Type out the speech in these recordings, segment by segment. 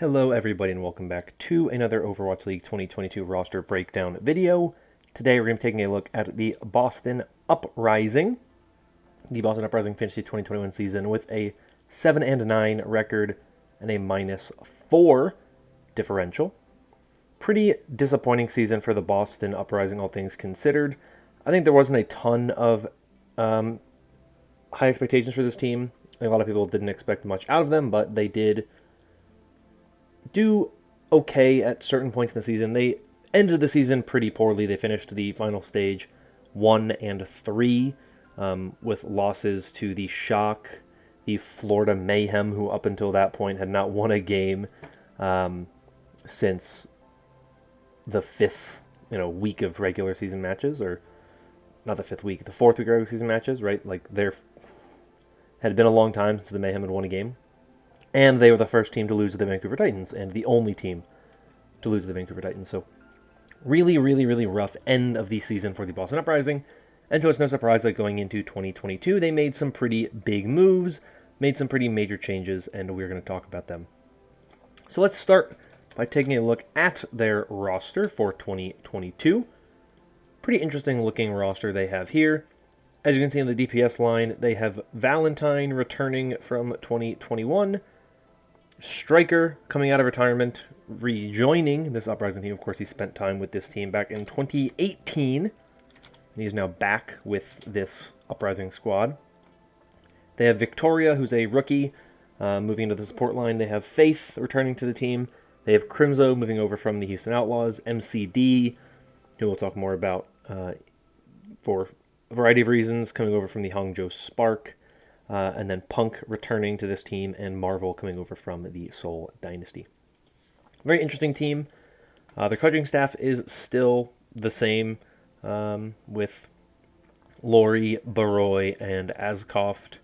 Hello everybody and welcome back to another Overwatch League 2022 roster breakdown video. Today we're going to be taking a look at the Boston Uprising. The Boston Uprising finished the 2021 season with a 7-9 record and a -4 differential. Pretty disappointing season for the Boston Uprising, all things considered. I think there wasn't a ton of high expectations for this team. A lot of people didn't expect much out of them, but they did do okay at certain points in the season. They ended the season pretty poorly. They finished the final stage 1-3 with losses to the Shock, the Florida Mayhem, who up until that point had not won a game since the fifth week of regular season matches, or not the fifth week, the fourth week of regular season matches, right? Like there had been a long time since the Mayhem had won a game. And they were the first team to lose to the Vancouver Titans, and the only team to lose to the Vancouver Titans. So really, really, really rough end of the season for the Boston Uprising. And so it's no surprise that going into 2022, they made some pretty big moves, made some pretty major changes, and we're going to talk about them. So let's start by taking a look at their roster for 2022. Pretty interesting looking roster they have here. As you can see in the DPS line, they have Valentine returning from 2021, Striker coming out of retirement, rejoining this Uprising team. Of course, he spent time with this team back in 2018, and he's now back with this Uprising squad. They have Victoria, who's a rookie, moving into the support line. They have Faith returning to the team. They have Crimzo moving over from the Houston Outlaws. MCD, who we'll talk more about for a variety of reasons, coming over from the Hangzhou Spark. And then Punk returning to this team, and Marvel coming over from the Seoul Dynasty. Very interesting team. Their coaching staff is still the same, with Lori, Baroy, and Azkoft.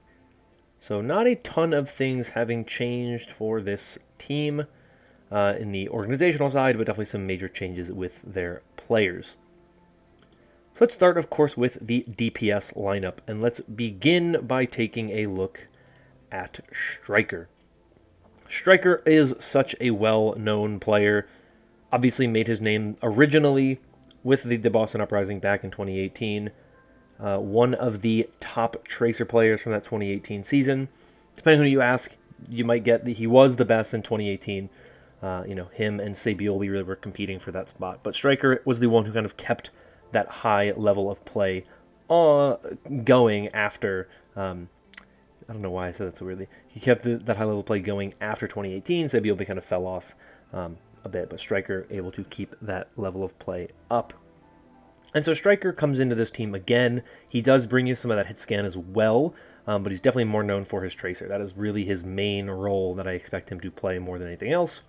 So not a ton of things having changed for this team in the organizational side, but definitely some major changes with their players. So let's start, of course, with the DPS lineup, and let's begin by taking a look at Striker. Striker is such a well-known player, obviously made his name originally with the Boston Uprising back in 2018. One of the top Tracer players from that 2018 season. Depending on who you ask, you might get that he was the best in 2018. Him and Sabiel really were competing for that spot, but Striker was the one who kind of kept that high level of play going after, I don't know why I said that so weirdly. He kept that high level of play going after 2018. Sabiel kind of fell off a bit, but Striker able to keep that level of play up. And so Striker comes into this team again. He does bring you some of that hit scan as well, but he's definitely more known for his Tracer. That is really his main role that I expect him to play more than anything else.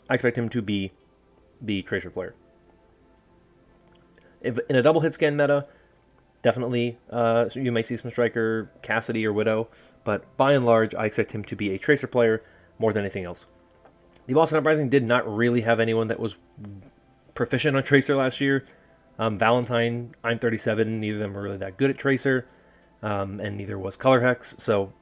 I expect him to be the Tracer player. If in a double hit scan meta, definitely you might see some Striker, Cassidy, or Widow, but by and large, I expect him to be a Tracer player more than anything else. The Boston Uprising did not really have anyone that was proficient on Tracer last year. Valentine, I'm 37, neither of them were really that good at Tracer, and neither was Color Hex, so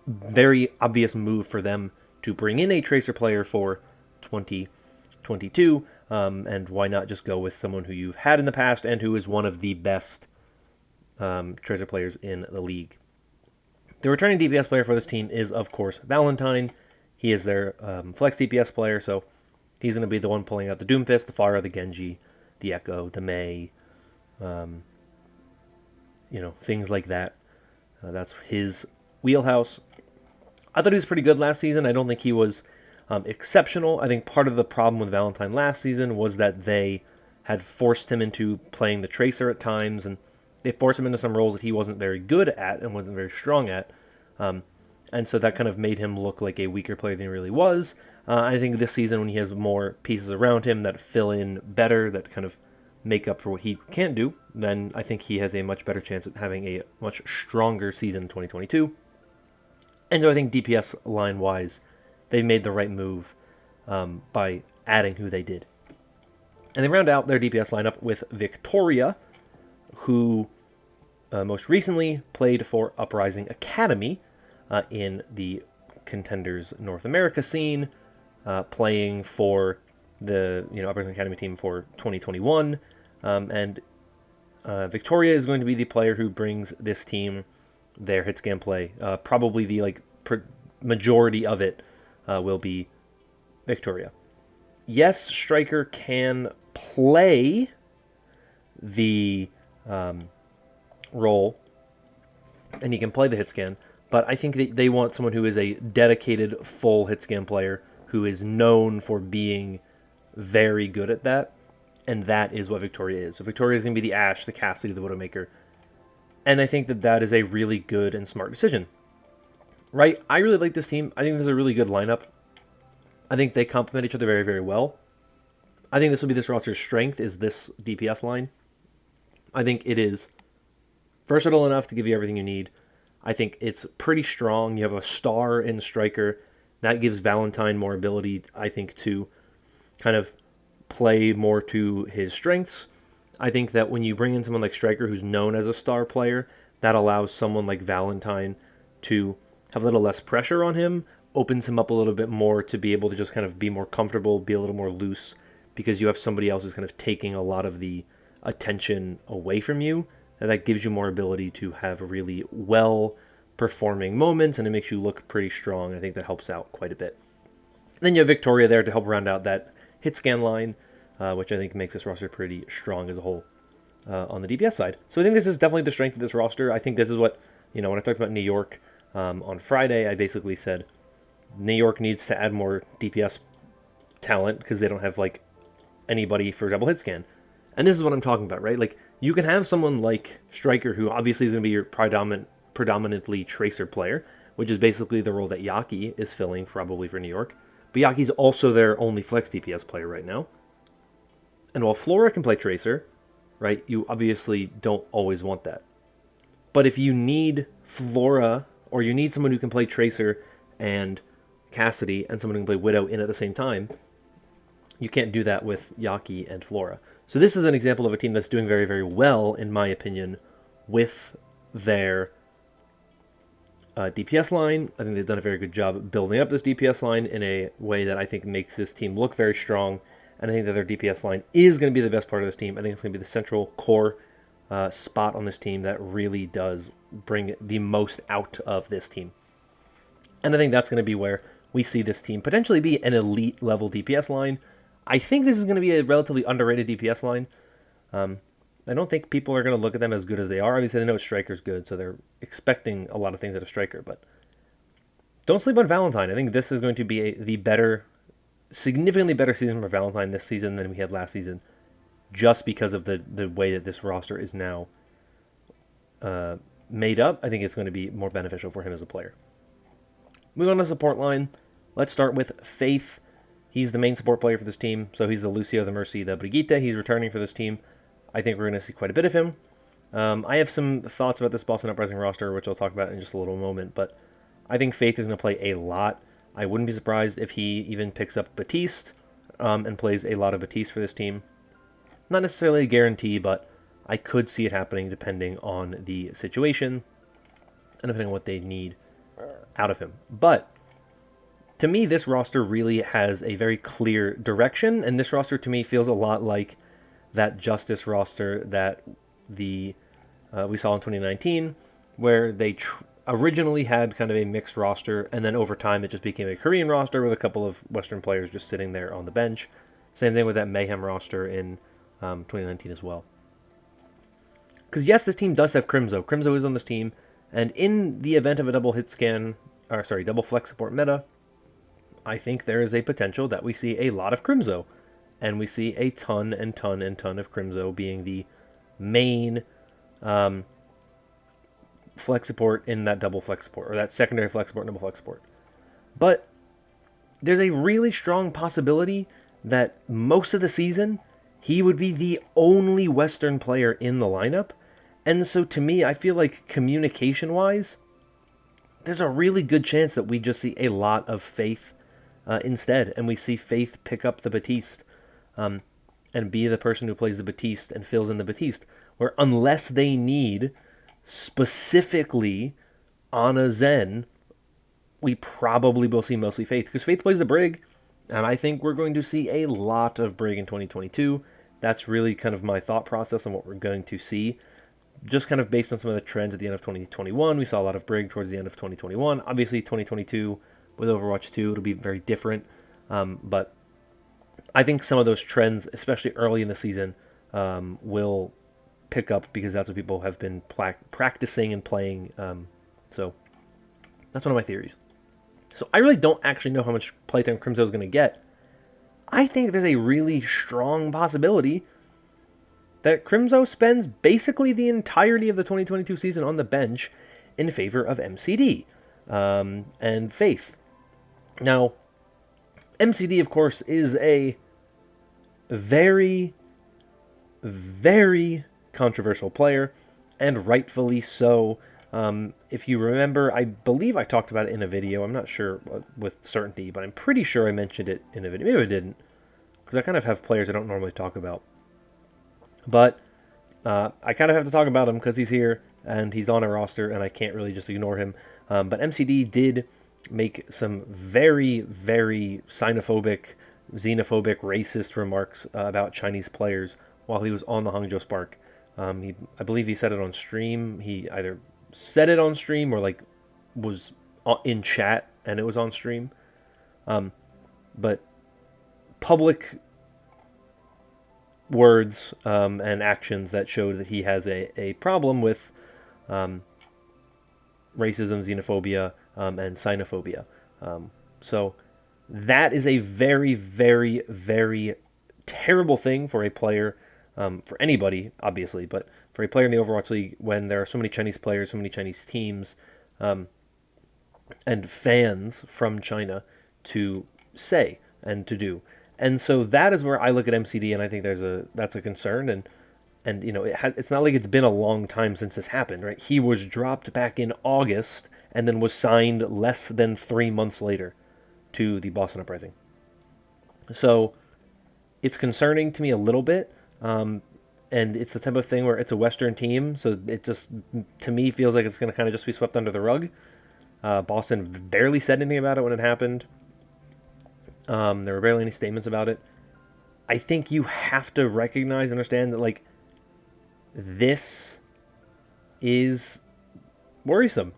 very obvious move for them to bring in a Tracer player for 2022. And why not just go with someone who you've had in the past and who is one of the best Tracer players in the league. The returning DPS player for this team is, of course, Valentine. He is their flex DPS player, so he's going to be the one pulling out the Doomfist, the Pharah, the Genji, the Echo, the Mei, things like that. That's his wheelhouse. I thought he was pretty good last season. I don't think he was exceptional. I think part of the problem with Valentine last season was that they had forced him into playing the Tracer at times, and they forced him into some roles that he wasn't very good at and wasn't very strong at. And so that kind of made him look like a weaker player than he really was. I think this season, when he has more pieces around him that fill in better, that kind of make up for what he can't do, then I think he has a much better chance of having a much stronger season in 2022. And so I think DPS line-wise, they made the right move by adding who they did. And they round out their DPS lineup with Victoria, who most recently played for Uprising Academy in the Contenders North America scene, playing for the Uprising Academy team for 2021, and Victoria is going to be the player who brings this team their hit scan play. Probably the majority of it will be Victoria. Yes, Striker can play the role, and he can play the hit scan, but I think they want someone who is a dedicated full hit scan player who is known for being very good at that, and that is what Victoria is. So Victoria is going to be the Ashe, the Cassidy, the Widowmaker, and I think that is a really good and smart decision. Right? I really like this team. I think this is a really good lineup. I think they complement each other very, very well. I think this will be this roster's strength, is this DPS line. I think it is versatile enough to give you everything you need. I think it's pretty strong. You have a star in Striker. That gives Valentine more ability, I think, to kind of play more to his strengths. I think that when you bring in someone like Striker, who's known as a star player, that allows someone like Valentine to have a little less pressure on him, opens him up a little bit more to be able to just kind of be more comfortable, be a little more loose, because you have somebody else who's kind of taking a lot of the attention away from you, and that gives you more ability to have really well-performing moments, and it makes you look pretty strong. I think that helps out quite a bit. Then you have Victoria there to help round out that hit scan line, which I think makes this roster pretty strong as a whole on the DPS side. So I think this is definitely the strength of this roster. I think this is what, when I talked about New York on Friday, I basically said New York needs to add more DPS talent because they don't have anybody for double hit scan. And this is what I'm talking about, right? You can have someone like Striker, who obviously is going to be your predominantly tracer player, which is basically the role that Yaki is filling probably for New York. But Yaki's also their only flex DPS player right now. And while Flora can play tracer, right, you obviously don't always want that. But if you need Flora, or you need someone who can play tracer and Cassidy, and someone who can play Widow in at the same time, you can't do that with Yaki and Flora. So this is an example of a team that's doing very, very well, in my opinion, with their DPS line. I think they've done a very good job building up this DPS line in a way that I think makes this team look very strong, and I think that their DPS line is going to be the best part of this team. I think it's going to be the central core spot on this team that really does bring the most out of this team. And I think that's going to be where we see this team potentially be an elite level DPS line. I think this is going to be a relatively underrated DPS line. I don't think people are going to look at them as good as they are. Obviously, they know Striker's good, so they're expecting a lot of things out of Striker. But don't sleep on Valentine. I think this is going to be significantly better season for Valentine this season than we had last season, just because of the way that this roster is now made up. I think it's going to be more beneficial for him as a player. Moving on to the support line, let's start with Faith. He's the main support player for this team, so he's the Lucio, the Mercy, the Brigitte. He's returning for this team. I think we're going to see quite a bit of him. I have some thoughts about this Boston Uprising roster, which I'll talk about in just a little moment, but I think Faith is going to play a lot. I wouldn't be surprised if he even picks up Batiste and plays a lot of Batiste for this team. Not necessarily a guarantee, but I could see it happening depending on the situation and depending on what they need out of him. But to me, this roster really has a very clear direction, and this roster to me feels a lot like that Justice roster that we saw in 2019, where they originally had kind of a mixed roster, and then over time it just became a Korean roster with a couple of Western players just sitting there on the bench. Same thing with that Mayhem roster in 2019 as well. Because yes, this team does have Crimzo. Crimzo is on this team, and in the event of a double flex support meta, I think there is a potential that we see a lot of Crimzo, and we see a ton and ton and ton of Crimzo being the main flex support in that double flex support, or that secondary flex support and double flex support. But there's a really strong possibility that most of the season, he would be the only Western player in the lineup. And so to me, I feel like communication-wise, there's a really good chance that we just see a lot of Faith instead, and we see Faith pick up the Batiste and be the person who plays the Batiste and fills in the Batiste, where unless they need specifically Ana Zen we probably will see mostly Faith, because Faith plays the Brig, and I think we're going to see a lot of Brig in 2022. That's really kind of my thought process on what we're going to see. Just kind of based on some of the trends at the end of 2021, we saw a lot of Brig towards the end of 2021. Obviously, 2022 with Overwatch 2, it'll be very different. But I think some of those trends, especially early in the season, will pick up because that's what people have been practicing and playing. So that's one of my theories. So I really don't actually know how much playtime Crimzo is going to get. I think there's a really strong possibility that Crimzo spends basically the entirety of the 2022 season on the bench in favor of MCD and Faith. Now, MCD, of course, is a very, very controversial player, and rightfully so. If you remember, I believe I talked about it in a video. I'm not sure with certainty, but I'm pretty sure I mentioned it in a video. Maybe I didn't, because I kind of have players I don't normally talk about. But I kind of have to talk about him because he's here and he's on a roster, and I can't really just ignore him. But MCD did make some very, very xenophobic, racist remarks about Chinese players while he was on the Hangzhou Spark. I believe he said it on stream. He either said it on stream or was in chat and it was on stream. But public words and actions that showed that he has a problem with racism, xenophobia, and xenophobia. So that is a very, very, very terrible thing for a player, for anybody, obviously, but for a player in the Overwatch League when there are so many Chinese players, so many Chinese teams, and fans from China to say and to do. And so that is where I look at MCD, and I think that's a concern. And you know, it's not like it's been a long time since this happened, right? He was dropped back in August and then was signed less than 3 months later to the Boston Uprising. So it's concerning to me a little bit. And it's the type of thing where it's a Western team, so it just, to me, feels like it's going to kind of just be swept under the rug. Boston barely said anything about it when it happened. There were barely any statements about it. I think you have to recognize and understand that, this is worrisome.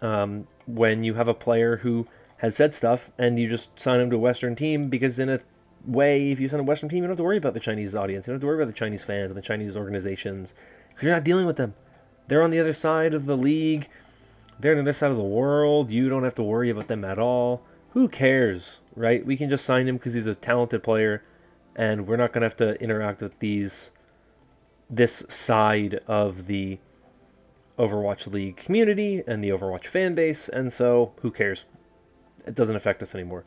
When you have a player who has said stuff and you just sign him to a Western team, because in a way, if you sign a Western team, you don't have to worry about the Chinese audience. You don't have to worry about the Chinese fans and the Chinese organizations, because you're not dealing with them. They're on the other side of the league. They're on the other side of the world. You don't have to worry about them at all. Who cares, right? We can just sign him because he's a talented player, and we're not going to have to interact with this side of the Overwatch League community and the Overwatch fan base, and so who cares? It doesn't affect us anymore.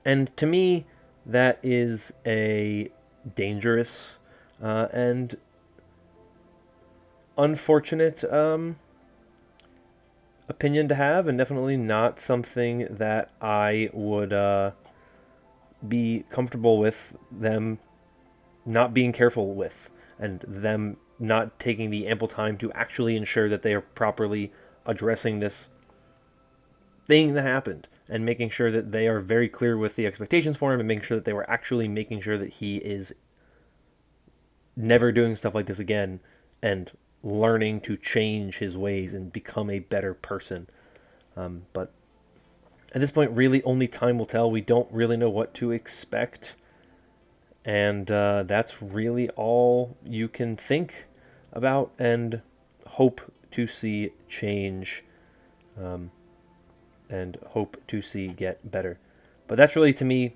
And to me, that is a dangerous and unfortunate opinion to have, and definitely not something that I would be comfortable with them not being careful with, and them not taking the ample time to actually ensure that they are properly addressing this thing that happened, and making sure that they are very clear with the expectations for him, and making sure that they were actually making sure that he is never doing stuff like this again, and learning to change his ways and become a better person. But at this point, really, only time will tell. We don't really know what to expect. And that's really all you can think about and hope to see change, and hope to see get better. But that's really, to me,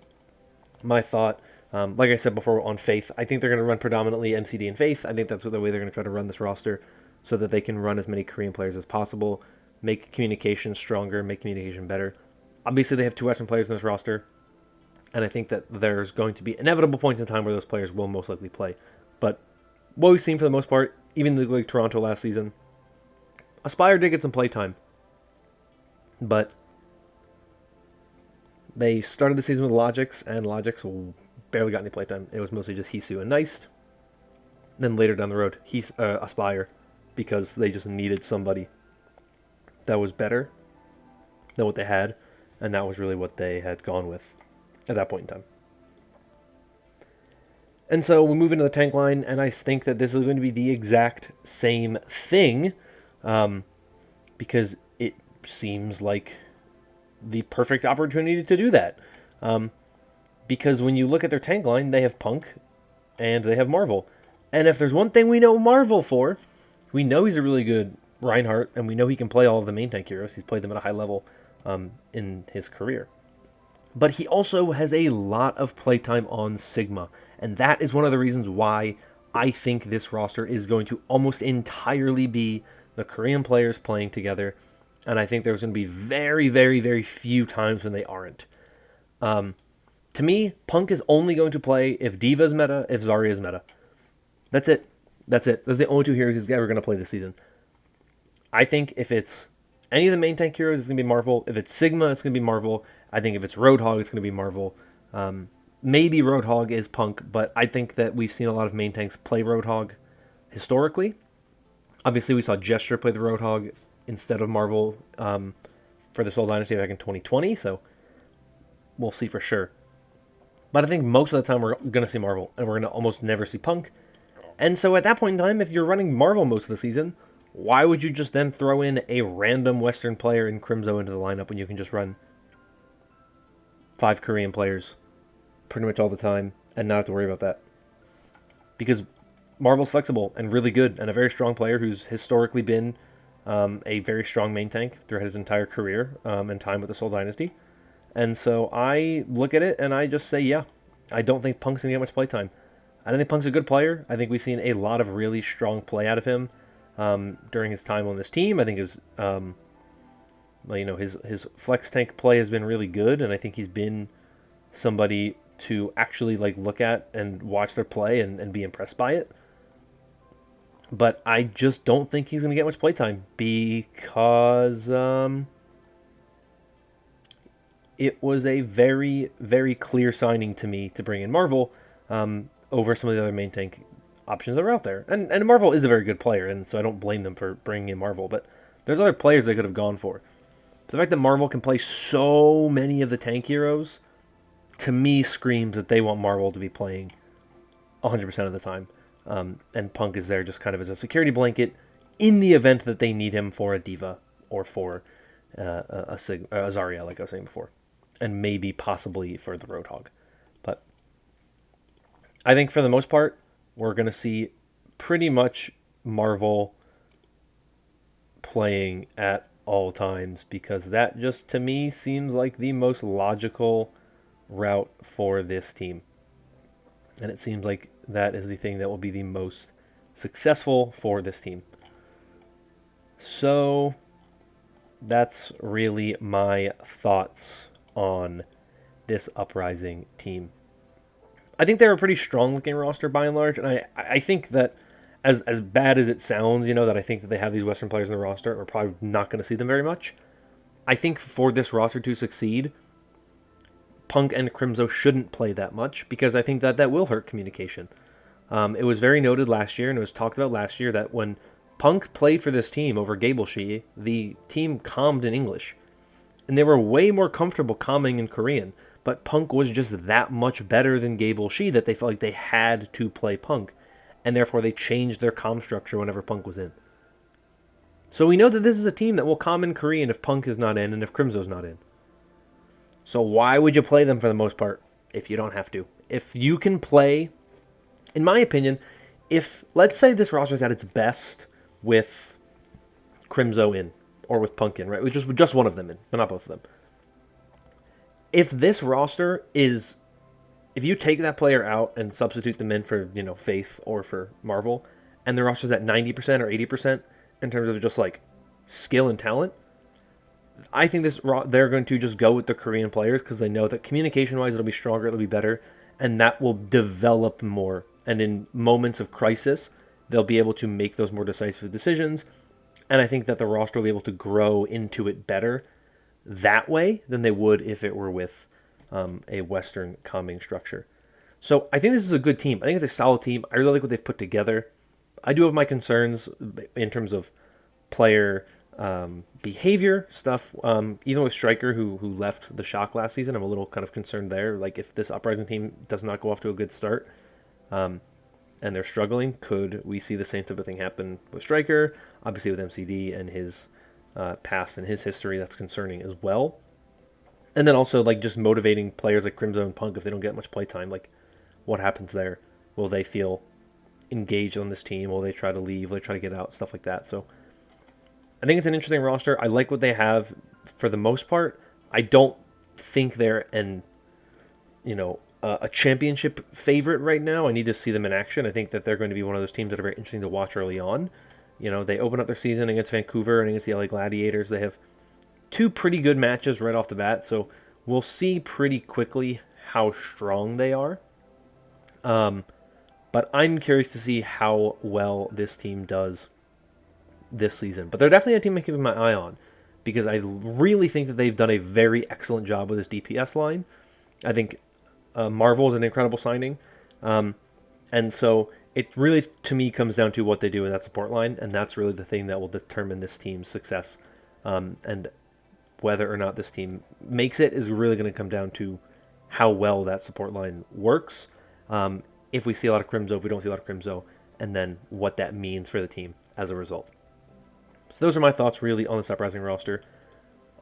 my thought. Like I said before on Faith, I think they're going to run predominantly MCD and Faith. I think that's the way they're going to try to run this roster, so that they can run as many Korean players as possible, make communication stronger, make communication better. Obviously, they have 2 Western players in this roster, and I think that there's going to be inevitable points in time where those players will most likely play. But what we've seen for the most part, even like Toronto last season, Aspire did get some playtime. But they started the season with Logix, and Logix barely got any playtime. It was mostly just Hisu and Neist. Then later down the road, Aspire, because they just needed somebody that was better than what they had, and that was really what they had gone with at that point in time. And so we move into the tank line, and I think that this is going to be the exact same thing, because it seems like the perfect opportunity to do that. Because when you look at their tank line, they have Punk and they have Marvel. And if there's one thing we know Marvel for, we know he's a really good Reinhardt, and we know he can play all of the main tank heroes. He's played them at a high level in his career. But he also has a lot of playtime on Sigma, and that is one of the reasons why I think this roster is going to almost entirely be the Korean players playing together, and I think there's going to be very, very, very few times when they aren't. To me, Punk is only going to play if D.Va's meta, if Zarya's meta. That's it. Those are the only two heroes he's ever going to play this season. I think if it's any of the main tank heroes, it's going to be Marvel. If it's Sigma, it's going to be Marvel. I think if it's Roadhog, it's going to be Marvel. Maybe Roadhog is Punk, but I think that we've seen a lot of main tanks play Roadhog historically. Obviously, we saw Gesture play the Roadhog instead of Marvel for the Soul Dynasty back in 2020, so we'll see for sure. But I think most of the time we're going to see Marvel, and we're going to almost never see Punk. And so at that point in time, if you're running Marvel most of the season, why would you just then throw in a random Western player in Crimzo into the lineup when you can just run 5 Korean players pretty much all the time and not have to worry about that? Because Marvel's flexible and really good, and a very strong player who's historically been a very strong main tank throughout his entire career and time with the Soul Dynasty. And so I look at it and I just say, yeah, I don't think Punk's going to get much playtime. I don't think Punk's a good player. I think we've seen a lot of really strong play out of him during his time on this team. I think his flex tank play has been really good, and I think he's been somebody to actually look at and watch their play and be impressed by it. But I just don't think he's going to get much playtime because it was a very, very clear signing to me to bring in Marvel over some of the other main tank options that are out there. And Marvel is a very good player, and so I don't blame them for bringing in Marvel, but there's other players they could have gone for. But the fact that Marvel can play so many of the tank heroes, to me, screams that they want Marvel to be playing 100% of the time. And Punk is there just kind of as a security blanket in the event that they need him for a D.Va or for a Zarya, like I was saying before. And maybe possibly for the Roadhog. But I think for the most part, we're going to see pretty much Marvel playing at all times, because that just, to me, seems like the most logical route for this team. And it seems like that is the thing that will be the most successful for this team. So that's really my thoughts on this Uprising team. I think they're a pretty strong-looking roster by and large, and I think that as bad as it sounds, that I think that they have these Western players in the roster, we're probably not going to see them very much. I think for this roster to succeed, Punk and Crimzo shouldn't play that much, because I think that will hurt communication. It was very noted last year, and it was talked about last year, that when Punk played for this team over Gable-Shi, the team calmed in English. And they were way more comfortable calming in Korean. But Punk was just that much better than Gable-Shi that they felt like they had to play Punk. And therefore they changed their comm structure whenever Punk was in. So we know that this is a team that will calm in Korean if Punk is not in and if Crimzo's not in. So why would you play them for the most part if you don't have to? If you can play, in my opinion, if, let's say this roster is at its best with Crimzo in, or with Punk in, right? With just one of them in, but not both of them. If this roster is, if you take that player out and substitute them in for, Faith or for Marvel, and the roster's at 90% or 80% in terms of just skill and talent, I think they're going to just go with the Korean players because they know that communication-wise it'll be stronger, it'll be better, and that will develop more. And in moments of crisis, they'll be able to make those more decisive decisions. And I think that the roster will be able to grow into it better that way than they would if it were with a Western calming structure. So I think this is a good team. I think it's a solid team. I really like what they've put together. I do have my concerns in terms of player behavior stuff. Even with Stryker, who left the Shock last season, I'm a little kind of concerned there. Like if this Uprising team does not go off to a good start, and they're struggling, could we see the same type of thing happen with Stryker? Obviously, with MCD and his past and his history, that's concerning as well. And then also like just motivating players like Crimzo and Punk if they don't get much playtime. Like, what happens there? Will they feel engaged on this team? Will they try to leave? Will they try to get out? Stuff like that. So I think it's an interesting roster. I like what they have for the most part. I don't think they're a championship favorite right now. I need to see them in action. I think that they're going to be one of those teams that are very interesting to watch early on. They open up their season against Vancouver and against the LA Gladiators. They have two pretty good matches right off the bat, so we'll see pretty quickly how strong they are. But I'm curious to see how well this team does this season. But they're definitely a team I'm keeping my eye on because I really think that they've done a very excellent job with this DPS line. I think Marvel is an incredible signing. And so it really, to me, comes down to what they do in that support line, and that's really the thing that will determine this team's success. And whether or not this team makes it is really going to come down to how well that support line works. If we see a lot of Crimzo, if we don't see a lot of Crimzo, and then what that means for the team as a result. So those are my thoughts really on this Uprising roster.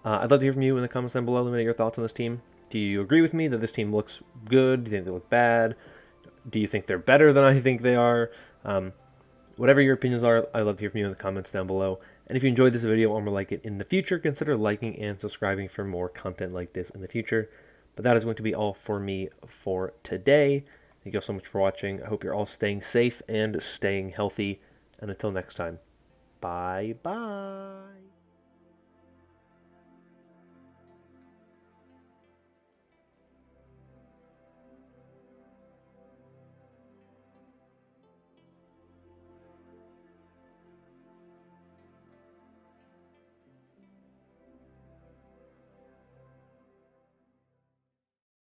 I'd love to hear from you in the comments down below. Let me know your thoughts on this team. Do you agree with me that this team looks good? Do you think they look bad? Do you think they're better than I think they are? Whatever your opinions are, I'd love to hear from you in the comments down below. And if you enjoyed this video or more like it in the future, consider liking and subscribing for more content like this in the future. But that is going to be all for me for today. Thank you all so much for watching. I hope you're all staying safe and staying healthy. And until next time, bye-bye.